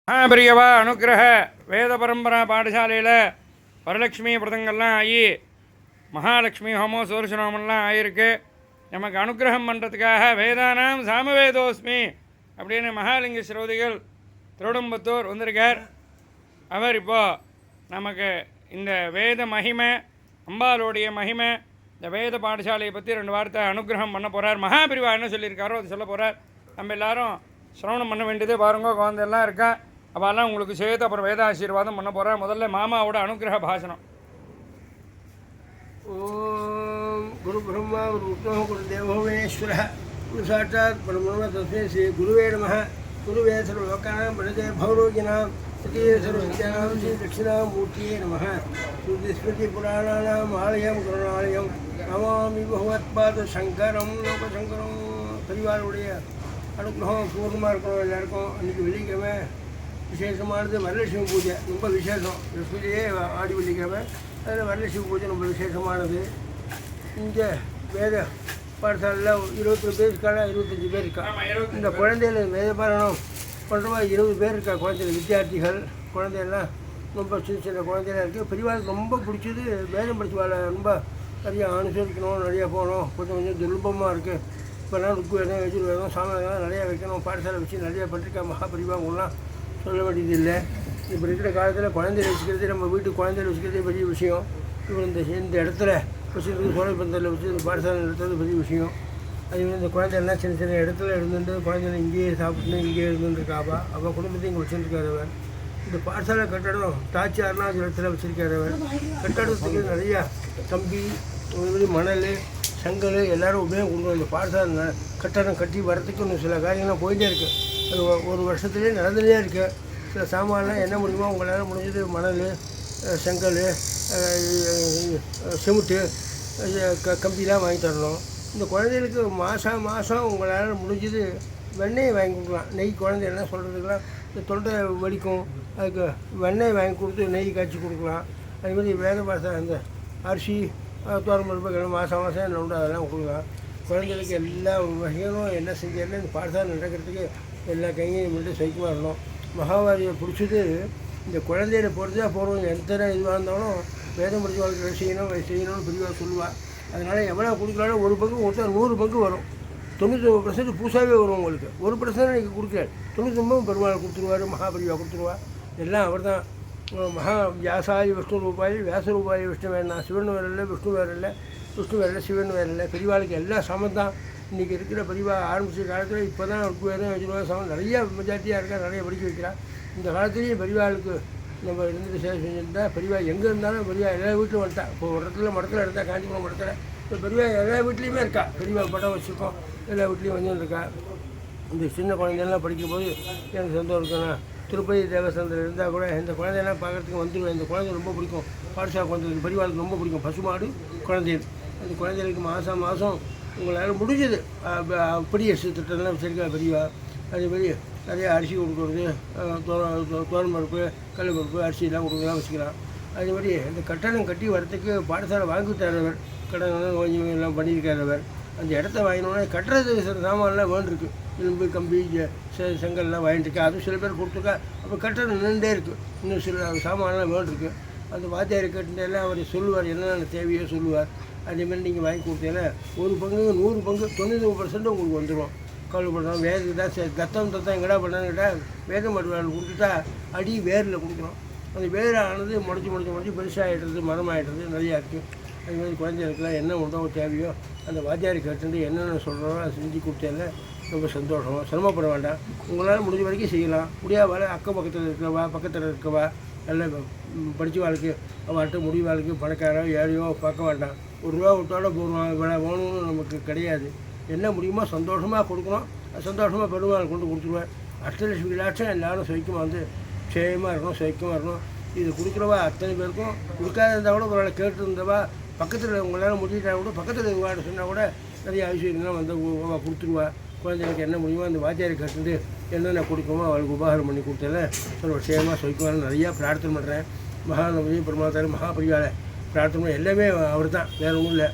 பெரியவா அனுக்கிரக வேத பரம்பரா பாடசாலையில் வரலட்சுமி விரதங்கள்லாம் ஆகி மகாலட்சுமி ஹோமோ சோர்ஷனோமெல்லாம் ஆகியிருக்கு. நமக்கு அனுகிரகம் பண்ணுறதுக்காக வேதானாம் சாமவேதோஸ்மி அப்படின்னு மகாலிங்க ஸ்ரோதிகள் திருடம்பத்தூர் வந்திருக்கார். அவர் இப்போது நமக்கு இந்த வேத மகிமை, அம்பாளுடைய மகிமை, இந்த வேத பாடசாலையை பற்றி 2 வார்த்தை அனுகிரகம் பண்ண போகிறார். மகாபிரிவா என்ன சொல்லியிருக்காரோ அது சொல்ல போகிறார். நம்ம எல்லாரும் சிரவணம் பண்ண வேண்டியது. பாருங்க, குழந்தையெல்லாம் இருக்கா, அவெல்லாம் உங்களுக்கு சேர்த்து அப்புறம் வேதாசீர்வாதம் பண்ண போகிறார். முதல்ல மாமாவோட அனுகிரக பாஷணம். ஓம் குரு பிரம்மா குரு விஷ்ணு குரு தேவோ மகேஸ்வர குரு சாட்சாத் பரபிரம்ம தஸ்மை ஸ்ரீ குருவே நமः. குருவே சர்வலோகானாம் பரதே பௌரோகிணாம் சதீய சர்வவித்யானாம் ஸ்ரீ தட்சிணாமூர்த்தியே நமः. ஸ்ருதி புராணானாம் ஆலயம் கருணாலயம் நமாமி பகவத்பாத சங்கரம் லோகசங்கரம். பரிவாருடைய அனுகிரகம் பூர்ணமாக இருக்கணும். எல்லாருக்கும் அன்றைக்கி வெள்ளிக்கிழமை விசேஷமானது வரலட்சுமி பூஜை, ரொம்ப விசேஷம். லட்சுமியே ஆடி வெள்ளிக்கிழமை, அதில் வரலட்சுமி பூஜை ரொம்ப விசேஷமானது. இங்கே வேத பாடசாலையில் 20 பேர் இருக்காங்க, 25 பேர் இருக்கா. இந்த குழந்தைகள் வேத பாராயணம் பண்ணுறவா 20 பேர் இருக்கா. குழந்தைகள் வித்தியார்த்திகள் குழந்தையெல்லாம் ரொம்ப சின்ன சின்ன குழந்தைலாம் இருக்குது. பெரியவாளுக்கு ரொம்ப பிடிச்சது வேதம் படிச்சவாளை ரொம்ப நிறையா அனுசரிக்கணும், நிறையா போகணும். கொஞ்சம் கொஞ்சம் துர்லபமாக இருக்குது. இப்போலாம் ருக்கு வேதம் எதிர்வேதம் சாமியெல்லாம் நிறையா வைக்கணும். பாடசாலை வச்சு நிறையா பண்ணிருக்கா மகாபரிவாங்கலாம் சொல்ல வேண்டியது இல்லை. இப்போ இருக்கிற காலத்தில் குழந்தைய வச்சுக்கிறது, நம்ம வீட்டுக்கு குழந்தைய வச்சுக்கிறதே பெரிய விஷயம். இப்போ இந்த இடத்துல வச்சுருக்கு, சோழ பந்தத்தில் வச்சு பாடசாலை நடத்துறது பெரிய விஷயம். அதுமாதிரி இந்த குழந்தையெல்லாம் சின்ன சின்ன இடத்துல இருந்துட்டு குழந்தைங்க இங்கேயே சாப்பிட்டு இங்கேயே இருந்துருக்காப்பா. அவள் குடும்பத்தையும் இங்கே வச்சுருக்காரவர். இந்த பாடசாலை கட்டடம் டாச்சி அருணாச்சலத்தில் வச்சுருக்காரவர். கட்டடத்துக்கு நிறையா கம்பி, மணல், செங்கல் எல்லோரும் உபயோகம் கொண்டு வந்து பாடசாலை கட்டடம் கட்டி வரத்துக்கு இன்னும் சில காரியங்கள்லாம் போயிட்டே இருக்குது. அது ஒரு வருஷத்துலேயே நடந்துகிட்டே இருக்குது. சில சாமான்லாம் என்ன முடியுமோ உங்களால் முடிஞ்சது மணல், செங்கல், சிமெண்ட்டு, கம்பிலாம் வாங்கி தரணும். இந்த குழந்தைகளுக்கு மாதம் உங்களால் முடிஞ்சது வெண்ணெய் வாங்கி கொடுக்கலாம். நெய் குழந்தைலாம் சொல்கிறதுக்கெல்லாம் இந்த தொண்டை வலிக்கும், அதுக்கு வெண்ணெய் வாங்கி கொடுத்து நெய் காய்ச்சி கொடுக்கலாம். அதுமாதிரி வேத பாடசாலை இந்த அரிசி, தோரம்பருப்பு மாதம் என்ன உண்டு அதெல்லாம் கொடுக்கலாம். குழந்தைகளுக்கு எல்லா வகையும் என்ன செஞ்சாலும் இந்த பாடசாலை நடக்கிறதுக்கு எல்லா கையும் மட்டும் சைக்கியமாக இருக்கணும். மகாவாரியை பிடிச்சது இந்த குழந்தையில பொறுத்தா போகிறோம். எத்தனை இதுவாக இருந்தாலும் வேதம் படித்த வாழ்க்கை செய்யணும்னு பெரியவா சொல்லுவாள். அதனால் எவ்வளோ கொடுக்கலாலும் ஒரு பங்கு கொடுத்தா 100 பங்கு வரும். 99% பூசாவே வரும். உங்களுக்கு 1% நீங்கள் கொடுக்கல, 99 பெருமாள் கொடுத்துருவார், மகாபரிவா கொடுத்துருவா. எல்லாம் அவர் தான். மகா வியாசாயி விஷ்ணு ரூபாய் வியாச ரூபாய் விஷ்ணு வேணா. சிவன் வேறு இல்லை, விஷ்ணு வேறு இல்லை, விஷ்ணு வேறு இல்லை, சிவன் வேறு இல்லை. பெரியவாளுக்கு எல்லாம் சமம் தான். இன்றைக்கி இருக்கிற பெரியவா ஆரம்பித்த காலத்தில் இப்போ தான் வேதம் வச்சுருவா சமம். நிறையா மெஜாரிட்டியாக இருக்கா, நிறைய படிக்க வைக்கிறான். இந்த காலத்துலேயும் பெரியவாளுக்கு நம்ம இருந்துட்டு சேவை செஞ்சுருந்தா பெரியவா எங்கே இருந்தாலும் பெரியவா எல்லா வீட்டிலும் வந்துட்டா. இப்போ ஒரு இடத்துல மடத்தில் இருந்தால் காஞ்சிபுரம் மடத்தில் இப்போ பெரியவா எல்லா வீட்லேயுமே இருக்கா. பெரியவா படம் வச்சுருக்கோம், எல்லா வீட்லேயும் வந்துருக்கா. இந்த சின்ன குழந்தையெல்லாம் படிக்கும்போது எனக்கு சொந்தம் இருக்குண்ணா. திருப்பதி தேவஸ்தானத்தில் இருந்தால் கூட இந்த குழந்தையெல்லாம் பார்க்குறதுக்கு வந்துடுவேன். இந்த குழந்தை ரொம்ப பிடிக்கும். பாடசாலை குழந்தைகளுக்கு பெரியவாளுக்கு ரொம்ப பிடிக்கும். பசுமாடு குழந்தைகள். அந்த குழந்தைகளுக்கு மாதம் உங்களால் முடிஞ்சது படியரசு திட்டம்லாம் வச்சுருக்கா பெரியவா. அதேமாதிரி நிறையா அரிசி கொடுக்குறது, தோரம்பருப்பு, கடலப்பருப்பு, அரிசிலாம் கொடுக்கலாம் வச்சுக்கலாம். அதேமாதிரி இந்த கட்டணம் கட்டி வரத்துக்கு பாடசாலை வாங்கி தரவர், கடனெல்லாம் கொஞ்சம் எல்லாம் பண்ணியிருக்காரவர். அந்த இடத்த வாங்கினோன்னா கட்டுறதுக்கு சில சாமான்லாம் வேண்டிருக்கு. இரும்பு, கம்பி, செங்கல்லாம் வாங்கிட்டுருக்கா. அதுவும் சில பேர் கொடுத்துருக்கா. அப்போ கட்டணம் நின்றுட்டே இருக்குது. இன்னும் சில சாமான்லாம் வேண்டிருக்கு. அந்த வாத்தியார் கட்டினெல்லாம் அவர் சொல்லுவார், என்னென்ன தேவையோ சொல்லுவார். அதேமாதிரி நீங்கள் வாங்கி கொடுத்தீங்கன்னா 1 பங்கு 100 பங்கு 99% உங்களுக்கு வந்துடும். கவலைப்படுறோம். வேதத்துக்கு தான் தத்தம் எங்கடா பண்ணான்னு கேட்டால் வேதம் மடுவாள் கொடுத்துட்டா அடி வேரில் கொடுக்கணும். அந்த வேரானது முளைச்சி பெருசாகிடுறது, மரமாகிடுறது நிறையா இருக்குது. அதுமாதிரி குழந்தைகளுக்குலாம் என்ன உண்டோ தேவையோ அந்த வாத்தியாரை கேட்டு என்னென்ன சொல்கிறோம் அதை செஞ்சு கொடுத்தால ரொம்ப சந்தோஷம். சிரமப்பட வேண்டாம். உங்களால் முடிஞ்ச வரைக்கும் செய்யலாம். முடியாத அக்கம் பக்கத்தில் இருக்கவா நல்லா படித்த வாழ்க்கை அவன்கிட்ட முடிவு வாழ்க்கை பணக்காரோ ஏழையோ பார்க்க வேண்டாம். 1 ரூபா விட்டாலும் போடுவாங்க. இவ்வளோ வேணும்னு நமக்கு கிடையாது. என்ன முடியுமோ சந்தோஷமாக கொடுக்கணும். சந்தோஷமாக பெருமாள் கொண்டு கொடுத்துருவேன். அஷ்டலட்சுமி விளாட்சம் எல்லோரும் சைக்கியமாக வந்து க்ஷேமமாக இருக்கணும், சைக்கியமாக இருக்கணும். இது கொடுக்குறவா அத்தனை பேருக்கும் கொடுக்காத இருந்தால் கூட ஒரு கேட்டு இருந்தவா பக்கத்தில் உங்களால் முடிஞ்சிட்டா கூட பக்கத்தில் இருவாட சொன்னால் கூட நிறைய ஐஸ்வர்யம்லாம் வந்து கொடுத்துருவா. குழந்தைங்களுக்கு என்ன முடியுமோ அந்த வாத்தியாரை கட்டுண்டு என்னென்ன கொடுக்குமோ அவளுக்கு உபகாரம் பண்ணி கொடுத்தல சொல்ல க்ஷேமமாக சைக்கியமாக நிறையா பிரார்த்தனை பண்ணுறேன். மகாநவமி பெருமாள் மகாபரிவாலை பிரார்த்தனை எல்லாமே அவர் தான், வேறு ஒன்றும் இல்லை.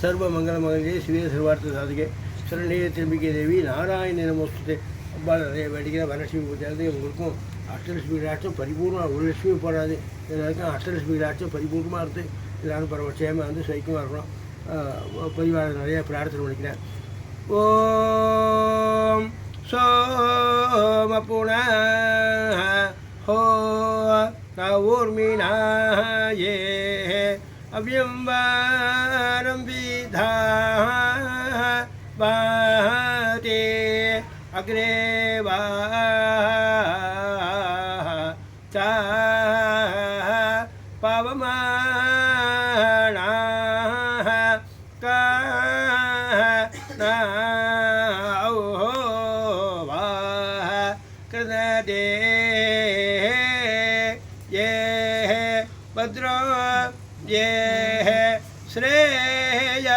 சர்வ மங்கள மங்களே சிவே சர்வார்த்த சாதிகே சரணிய திரும்பிக்கை தேவி நாராயண நமஸ்தே அம்பாள் நிறைய வேண்டிக்கிறேன். வரலட்சுமி பூஜை உங்களுக்கும் அஷ்டலட்சுமி விளையாட்டும் பரிபூர்ணமாக ஒரு லட்சுமி போடாது, எல்லாருக்கும் அஷ்டலட்சுமி விளையாட்டும் பரிபூர்ணமாக இருந்து எல்லாரும் பரமட்சேமாக வந்து சைக்கமாக இருக்கணும். பரிவாரம் நிறைய பிரார்த்தனை பண்ணிக்கிறேன். ஓம் சோம புனா ஹோ ஊர்மினாயே அவ்யம்பாரம் விதா வாதே அக்ரே வா சா பவமானா கா வா கிருதே ये भद्रो ये श्रेय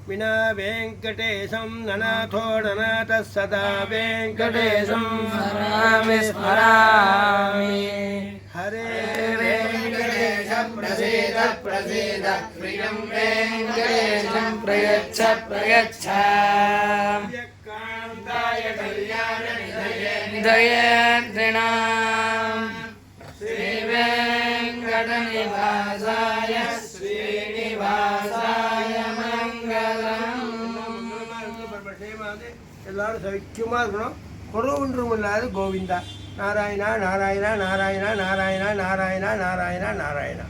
विना वेङ्कटेशं ननाथो ननाथः सदा वेङ्कटेशं स्मरामि हरे वेङ्कटेश प्रसीद प्रसीद प्रियं वेङ्कटेशं प्रयच्छ प्रयच्छ कान्ताय कल्याणनिधयेन्द्रिणां श्रीवेङ्कटनिवासाय श्रीनिवासाय मङ्गलम्. எல்லாரும் சௌக்கியமாக இருக்கணும், குறவொன்றும் இல்லாத கோவிந்தா. நாராயணா நாராயணா நாராயணா நாராயணா நாராயணா நாராயணா நாராயணா.